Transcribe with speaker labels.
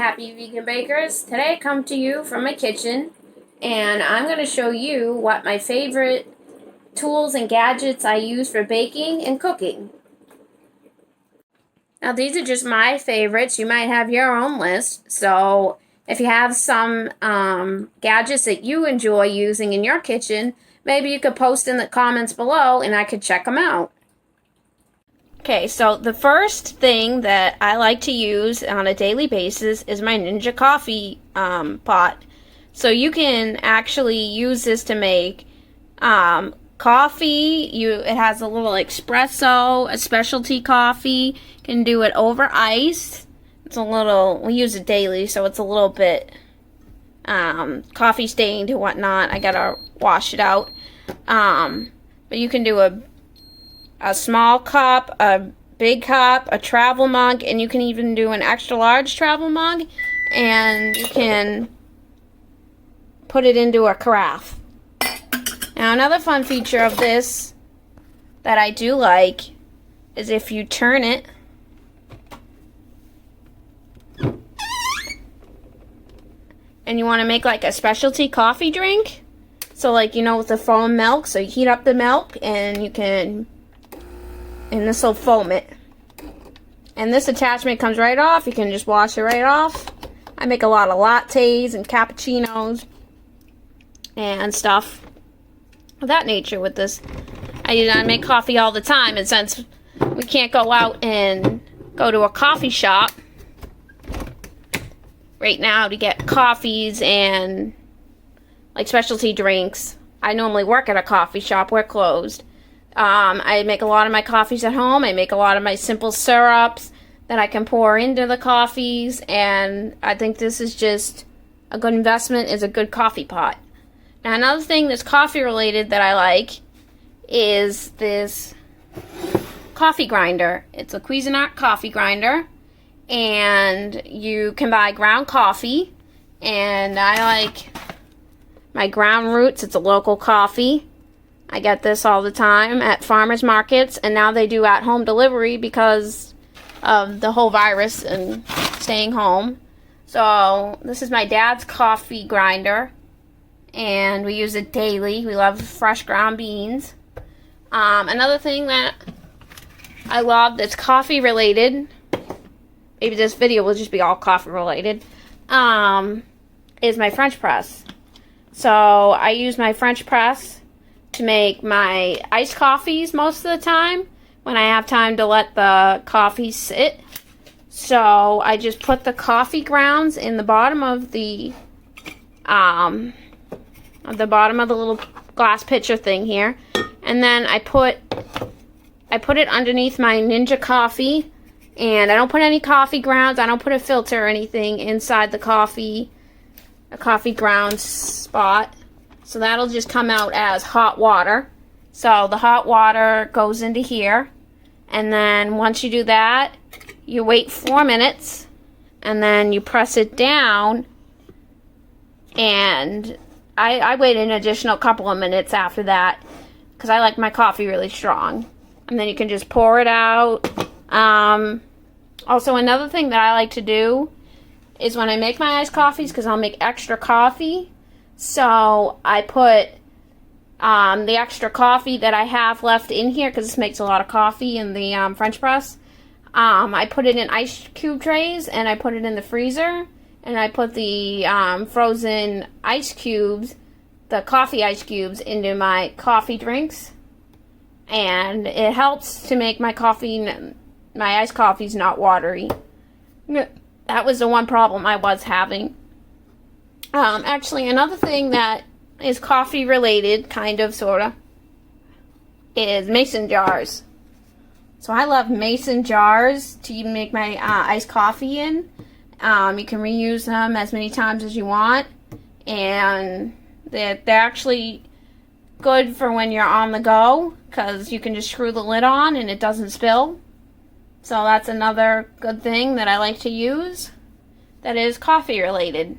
Speaker 1: Happy Vegan Bakers. Today I come to you from my kitchen and I'm going to show you what my favorite tools and gadgets I use for baking and cooking. Now these are just my favorites. You might have your own list. So if you have some gadgets that you enjoy using in your kitchen, maybe you could post in the comments below and I could check them out. Okay, so the first thing that I like to use on a daily basis is my Ninja coffee pot. So you can actually use this to make coffee. It has a little espresso, a specialty coffee. You can do it over ice. It's a little, we use it daily, so it's a little bit coffee stained and whatnot. I gotta wash it out. But you can do a small cup, a big cup, a travel mug, and you can even do an extra large travel mug, and you can put it into a carafe. Now another fun feature of this that I do like is if you turn it, and you want to make like a specialty coffee drink, so like, you know, with the foam milk, so you heat up the milk and you can, and this will foam it. And this attachment comes right off. You can just wash it right off. I make a lot of lattes and cappuccinos and stuff of that nature with this. I make coffee all the time, and since we can't go out and go to a coffee shop right now to get coffees and like specialty drinks, I normally work at a coffee shop. We're closed. I make a lot of my coffees at home. I make a lot of my simple syrups that I can pour into the coffees, and I think this is just a good investment, is a good coffee pot. Now another thing that's coffee related that I like is this coffee grinder. It's a Cuisinart coffee grinder, and you can buy ground coffee, and I like my Ground Roots. It's a local coffee. I get this all the time at farmers markets, and now they do at-home delivery because of the whole virus and staying home. So this is my dad's coffee grinder, and we use it daily. We love fresh ground beans. Another thing that I love that's coffee related, maybe this video will just be all coffee related, is my French press. So I use my French press to make my iced coffees most of the time when I have time to let the coffee sit. So I just put the coffee grounds in the bottom of the little glass pitcher thing here, and then I put it underneath my Ninja coffee, and I don't put any coffee grounds. I don't put a filter or anything inside the coffee grounds spot. So that'll just come out as hot water. So the hot water goes into here. And then once you do that, you wait 4 minutes. And then you press it down. And I wait an additional couple of minutes after that, because I like my coffee really strong. And then you can just pour it out. Also, another thing that I like to do is when I make my iced coffees, because I'll make extra coffee, so I put the extra coffee that I have left in here, because this makes a lot of coffee in the French press. I put it in ice cube trays, and I put it in the freezer, and I put the frozen ice cubes, the coffee ice cubes, into my coffee drinks, and it helps to make my iced coffees not watery. That was the one problem I was having. Actually, another thing that is coffee related, kind of, sorta, is mason jars. So I love mason jars to make my iced coffee in. You can reuse them as many times as you want, and they're actually good for when you're on the go, because you can just screw the lid on and it doesn't spill. So that's another good thing that I like to use that is coffee related.